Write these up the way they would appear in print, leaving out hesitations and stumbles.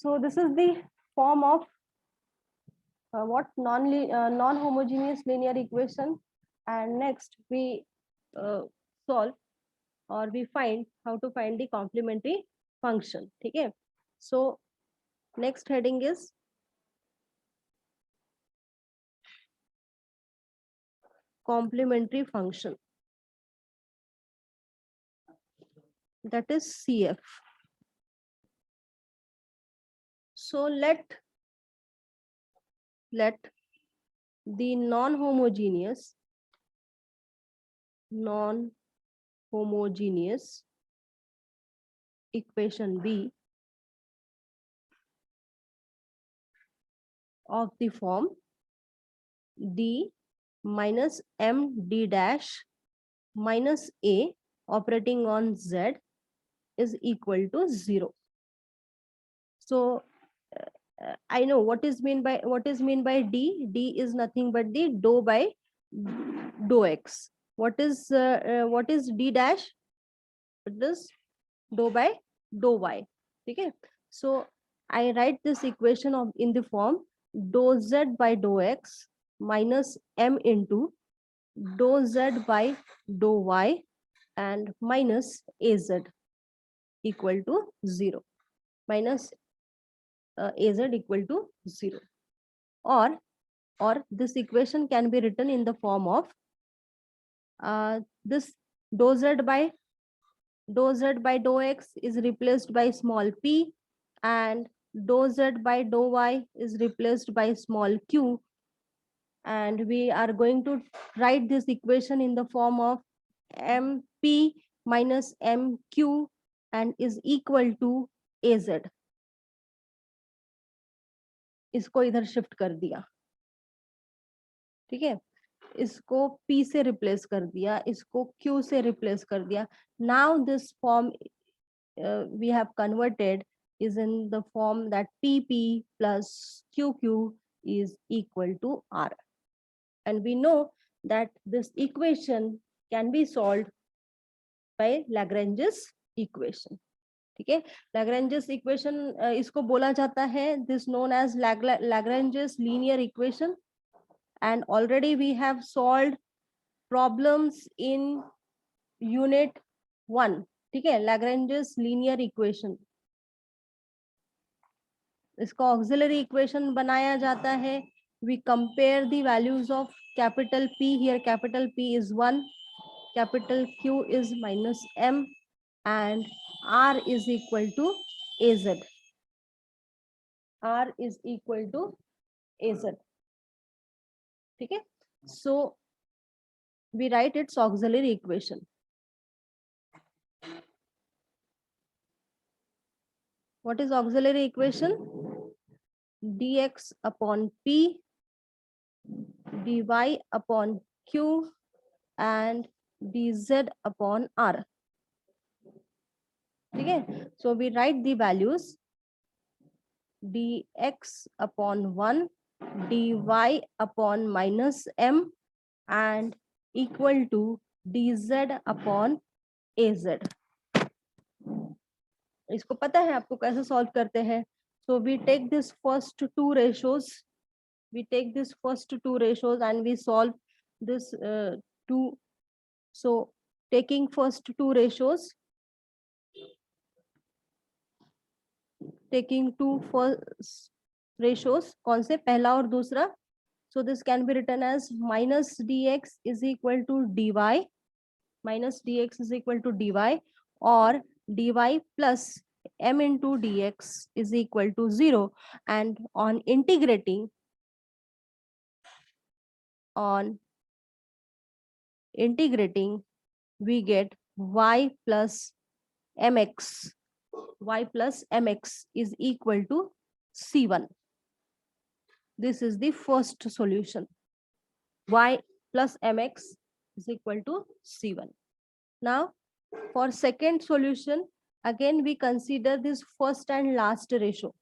So this is the form of what non-homogeneous linear equation, and next we solve or we find how to find the complementary function. Okay, so next heading is complementary function, that is CF. So let the non-homogeneous equation be of the form d minus m d dash minus a operating on z is equal to 0. So I know what is mean by d. D is nothing but the dou by dou x. What is d dash? It is dou by dou y. Okay, so I write this equation of in the form dou z by dou x minus m into dou z by dou y and minus az equal to 0, minus az equal to 0, or this equation can be written in the form of this dou z by dou x is replaced by small p, and dou z by dou y is replaced by small q, and we are going to write this equation in the form of mp minus mq and is equal to az. इसको इधर shift कर दिया, ठीक है, इसको p से replace कर दिया, इसको q से रिप्लेस कर दिया. Now this form we have converted is in the form that pp plus qq is equal to r, and we know that this equation can be solved by Lagrange's equation. ठीक है, Lagrange's equation इसको बोला जाता है, this known as Lagrange's linear equation, and already we have solved problems in unit 1. ठीक है, Lagrange's linear equation, इसको auxiliary equation बनाया जाता है. We compare the values of capital P. Here capital P is 1, capital Q is minus m, and R is equal to az. R is equal to az. ठीक है, so we write its auxiliary equation. What is auxiliary equation? Dx upon p, dy upon q, and dz upon r. ठीक है, so we write the values dx upon 1, dy upon minus m, and equal to dz upon az. इसको पता है आपको कैसे solve करते हैं? So we take this first two ratios, and we solve this two. So taking first two ratios, कौन से, पहला और दूसरा. So this can be written as minus dx is equal to dy, or dy plus m into dx is equal to 0, and on integrating we get y plus mx is equal to c1. This is the first solution. Y plus mx is equal to c1. Now for second solution, again we consider this first and last ratio,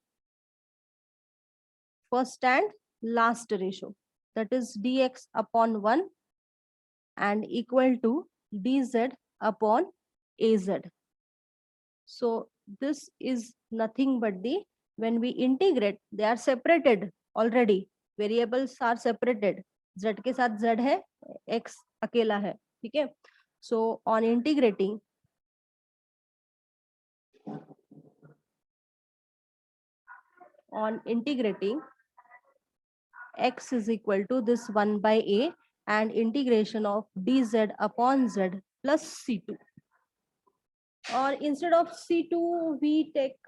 that is dx upon 1 and equal to dz upon az. So this is nothing but the when we integrate, they are separated already. Variables are separated. Z के साथ Z है, X अकेला है, ठीक है. So on integrating, X is equal to this 1 by A and integration of dz upon Z plus C2. Or instead of C2, we take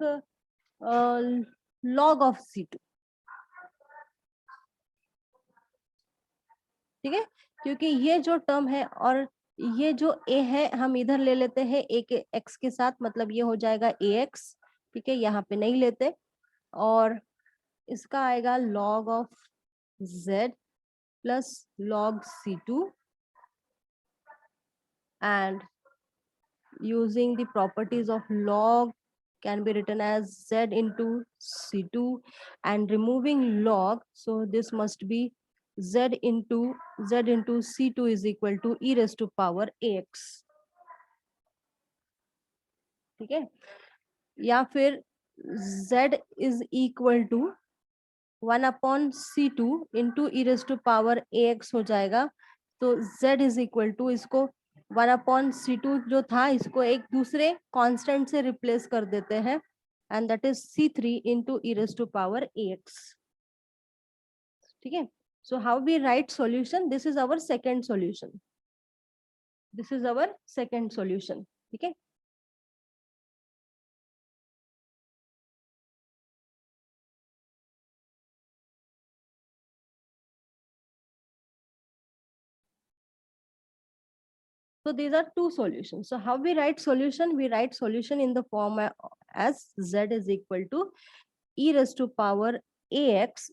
log of C2. ठीक है, क्योंकि ये जो टर्म है और ये जो a है हम इधर ले लेते हैं a के x के साथ, मतलब ये हो जाएगा ax. ठीक है, यहाँ पे नहीं लेते. और इसका आएगा log of z plus log c2, and using the properties of log can be written as z into c2, and removing log, so this must be z into c2 is equal to e raised to power ax. ठीक है, या फिर z is equal to 1 upon c2 into e raised to power ax हो जाएगा. तो z is equal to, इसको 1 upon c2 जो था इसको एक दूसरे कांस्टेंट से रिप्लेस कर देते हैं, and that is c3 into e raised to power ax. ठीक है, so how we write solution? This is our second solution. ठीक है. So these are two solutions. So how we write solution? We write solution in the form as z is equal to e raised to power ax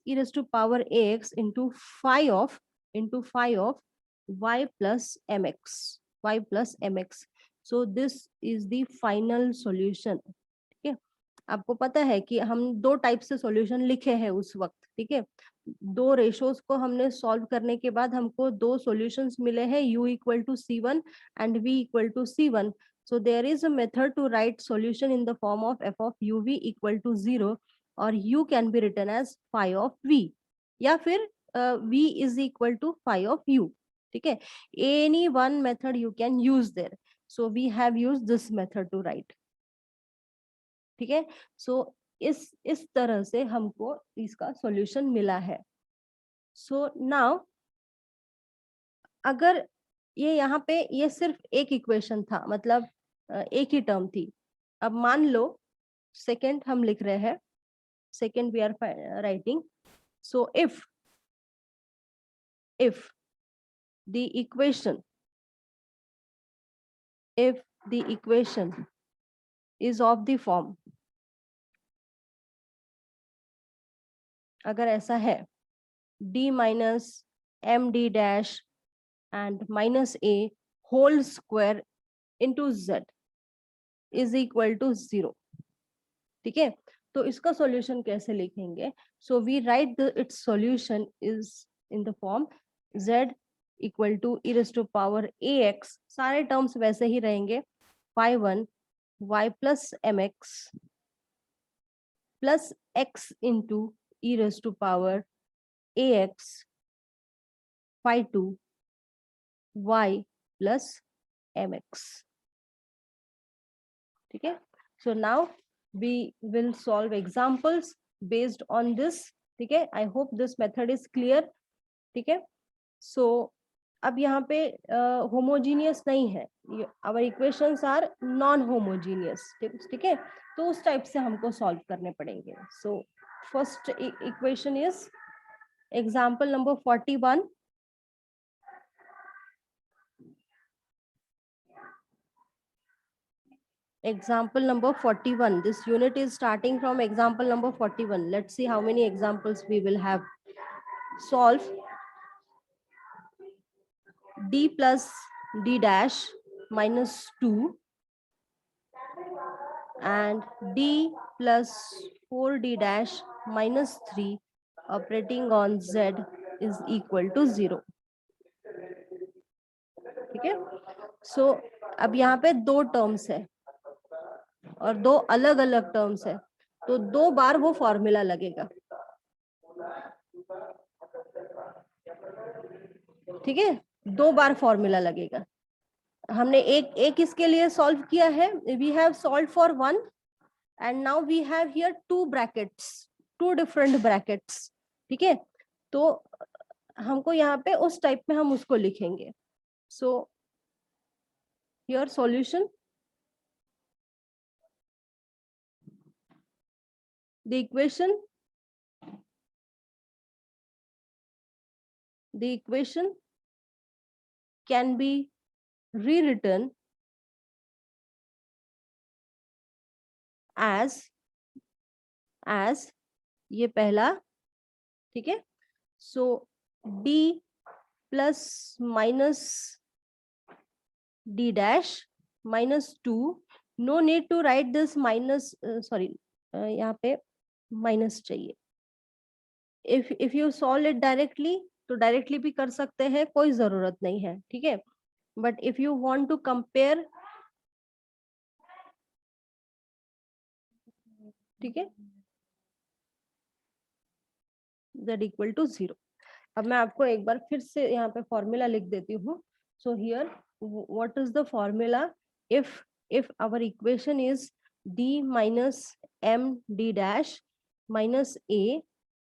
into phi of y plus mx. So this is the final solution. ठीक है, आपको पता है कि हम दो type से solution लिखे हैं उस वक्त. ठीक है, दो रेशोज को हमने सॉल्व करने के बाद हमको दो सॉल्यूशंस मिले हैं, u equal to c1 and v equal to c1. So there is a method to write solution in the form of f of uv equal to 0, or u can be written as phi of v, या फिर v is equal to phi of u. ठीक है, any one method you can use there. So we have used this method to write. ठीक है, सो इस तरह से हमको इसका सॉल्यूशन मिला है. सो नाउ अगर ये यहाँ पे ये सिर्फ एक इक्वेशन था, मतलब एक ही टर्म थी. अब मान लो सेकेंड हम लिख रहे हैं, second we are writing. So if the equation is of the form, अगर ऐसा है d minus md dash and minus a whole square into z is equal to 0. ठीक है, तो इसका सॉल्यूशन कैसे लिखेंगे? So we write its solution is in the form z equal to e raised to power ax, सारे terms वैसे ही रहेंगे, phi 1 y plus mx plus x into e raised to power ax phi 2 y plus mx. ठीक है, so now we will solve examples based on this. ठीक है, I hope this method is clear. ठीक है, so अब यहाँ पे homogeneous नहीं है, our equations are non homogeneous. ठीक है, तो उस टाइप से हमको सॉल्व करने पड़ेंगे. so first equation is example number 41. Example number 41. This unit is starting from example number 41. Let's see how many examples we will have. Solve d plus d dash minus 2 and d plus 4d dash minus 3 operating on z is equal to 0. ठीक है, सो अब यहाँ पे दो terms है और दो अलग अलग टर्म्स है. तो 2 बार वो फॉर्मूला लगेगा, ठीक है, 2 बार फॉर्मूला लगेगा। हमने एक इसके लिए सॉल्व किया है, we have solve for 1 and now we have here 2 brackets, 2 different brackets, ठीक है। तो हमको यहाँ पे उस टाइप में हम उसको लिखेंगे। So here solution, the equation can be rewritten as ये पहला, ठीक है। So d plus minus d dash minus 2, no need to write this minus, sorry यहाँ पे माइनस चाहिए। If you solve it directly तो डायरेक्टली भी कर सकते हैं, कोई जरूरत नहीं है, ठीक है। But if you want to compare, ठीक है, z इक्वल टू 0। अब मैं आपको एक बार फिर से यहाँ पे फॉर्मूला लिख देती हूँ। So here what is the formula, if our equation is d minus m d dash minus a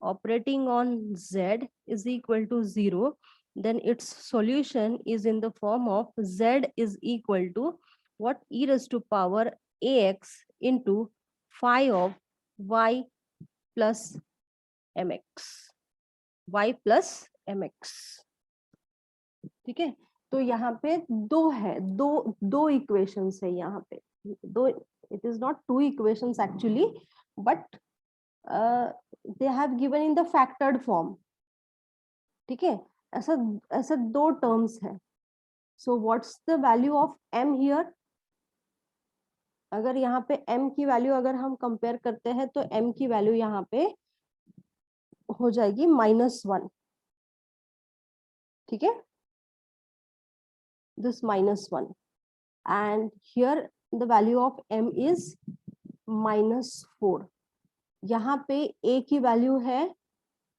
operating on z is equal to 0, then its solution is in the form of z is equal to what, e raised to power ax into phi of y plus mx, y plus mx, ठीक है। तो यहाँ पे दो है, दो equations है यहाँ पे, दो, it is not two equations actually, but they have given in the factored form, ठीक है। ऐसा ऐसा दो टर्म्स है। So what's the value of m here, अगर यहाँ पे m की वैल्यू अगर हम कंपेयर करते हैं तो m की वैल्यू यहाँ पे हो जाएगी -1, ठीक है, this -1, and here the value of m is -4। यहाँ पे a की वैल्यू है,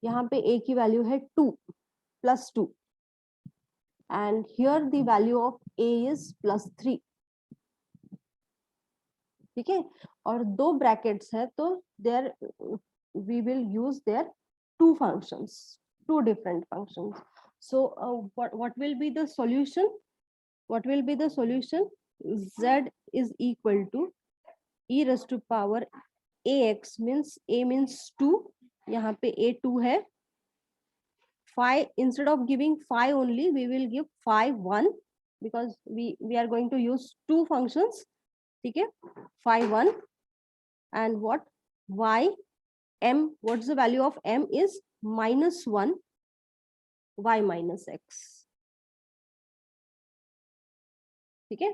यहाँ पे a की वैल्यू है 2 +2, and here the value of a is +3, ठीक है। और दो ब्रैकेट्स है तो there we will use their two functions, two different functions. So what will be the solution, what will be the solution, z is equal to e raised to power ax means a means 2, यहाँ पे a 2 है, phi instead of giving phi only we will give phi 1 because we are going to use two functions, ठीक है, phi 1 and what, y m, what's the value of m is -1 y minus x, ठीक है।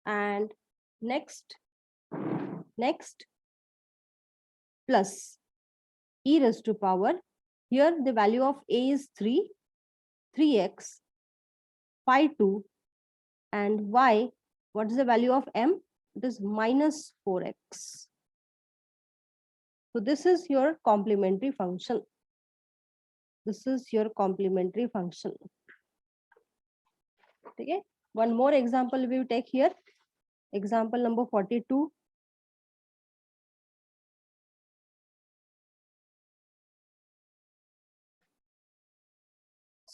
and next plus e raised to power, here the value of a is 3x phi 2, and y, what is the value of m, it is -4x. So this is your complementary function, this is your complementary function, okay। One more example we will take here, example number 42।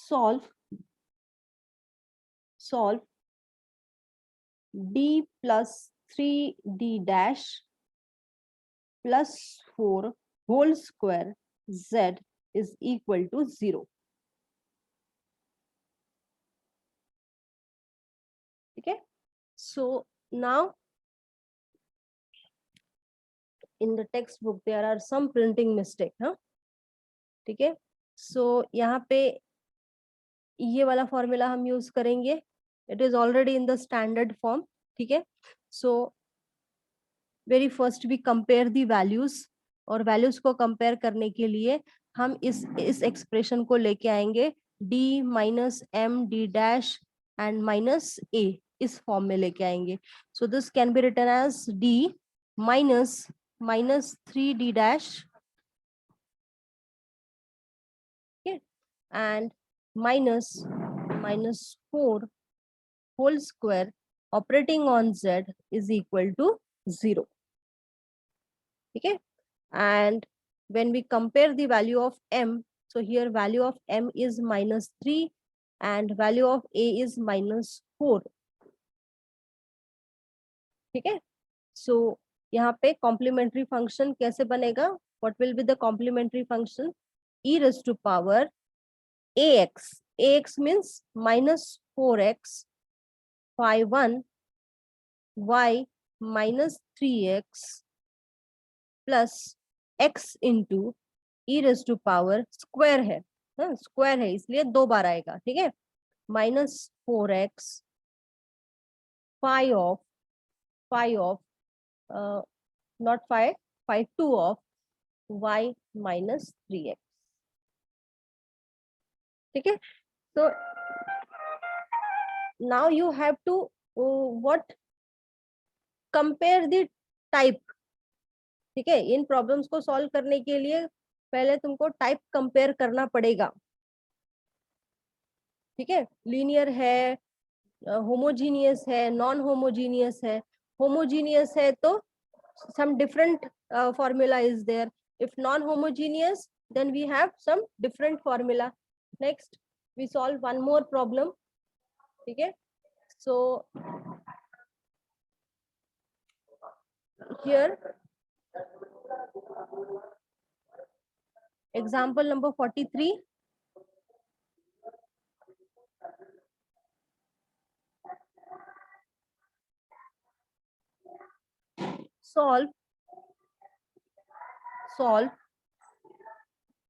solve d plus 3d dash plus 4 whole square z is equal to 0, okay। So now in the textbook there are some printing mistake, हाँ, ठीक है। so यहाँ पे ये वाला formula हम use करेंगे, it is already in the standard form, ठीक है। So very first we compare the values, और वैल्यूज को कंपेयर करने के लिए हम इस एक्सप्रेशन को लेके आएंगे, d minus m d dash and minus a, इस फॉर्म में लेके आएंगे। So this can be written as d minus minus 3d dash, okay, and minus 4 whole square operating on z is equal to 0. Okay, and when we compare the value of m, so here value of m is minus 3 and value of a is minus 4. ठीक है, सो यहाँ पे complementary function कैसे बनेगा? What will be the complementary function? e raised to power ax means minus 4x phi 1 y minus 3x plus x into e raised to power square है, square है इसलिए 2 बार आएगा. ठीक है, minus 4x phi of not phi 2 of y minus 3x. ठीक है, so now you have to what compare the type. ठीक है, इन प्रॉब्लम्स को सॉल्व करने के लिए पहले तुमको टाइप कंपेयर करना पड़ेगा. ठीक है, लीनियर है, होमोजीनियस है, नॉन होमोजीनियस है. होमोजीनियस है तो some different formula is there. If non-homogeneous, then we have some different formula. Next, we solve one more problem. Okay, so here, example number 43. Solve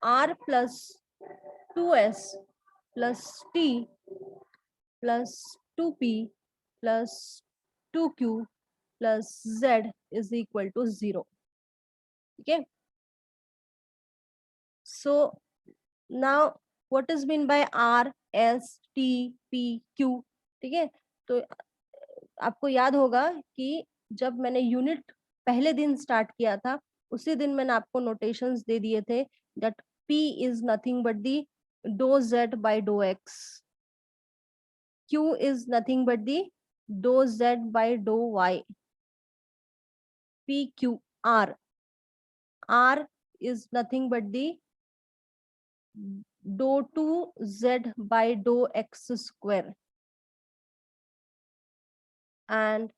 r plus 2s plus t plus 2p plus 2q plus z is equal to 0. Okay, so now what is mean by r, s, t, p, q? ठीक है, तो आपको याद होगा कि जब मैंने unit पहले दिन स्टार्ट किया था उसी दिन मैंने आपको नोटेशंस दे दिए थे that p is nothing but the dou z by dou x, q is nothing but the dou z by dou y, p q r is nothing but the dou 2z by dou x square, and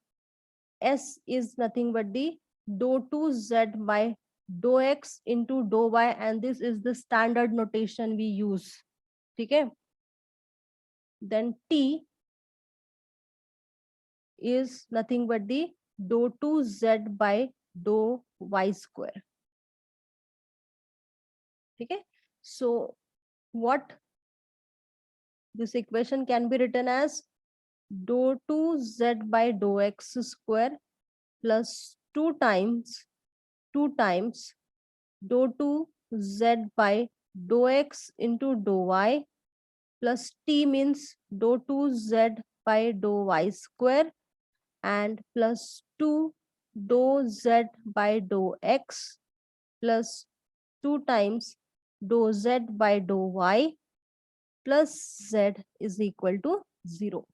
s is nothing but the dou 2z by dou x into dou y, and this is the standard notation we use. ठीक है, then t is nothing but the dou 2z by dou y square. ठीक है, so what this equation can be written as dou 2z by dou x square plus 2 times dou 2z by dou x into dou y plus t means dou 2z by dou y square and plus 2 dou z by dou x plus 2 times dou z by dou y plus z is equal to 0.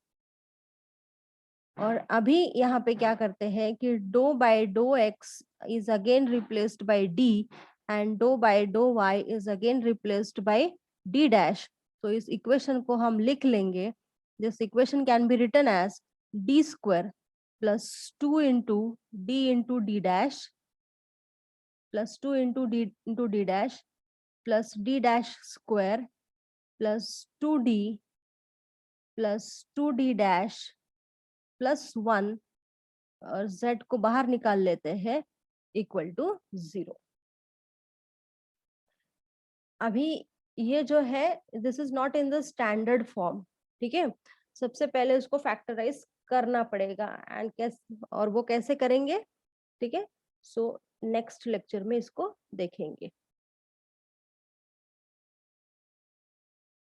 और अभी यहाँ पे क्या करते हैं कि D by D X is again replaced by D and D by D Y is again replaced by D dash. तो इस इक्वेशन को हम लिख लेंगे. This equation can be written as D square plus 2 into D dash plus 2 into D dash plus D dash square plus 2d plus 2d dash plus 1 और z को बाहर निकाल लेते हैं इक्वल टू 0. अभी ये जो है this is not in the standard form. ठीक है, सबसे पहले उसको फैक्टराइज करना पड़ेगा एंड कैसे, और वो कैसे करेंगे? ठीक है, सो नेक्स्ट लेक्चर में इसको देखेंगे.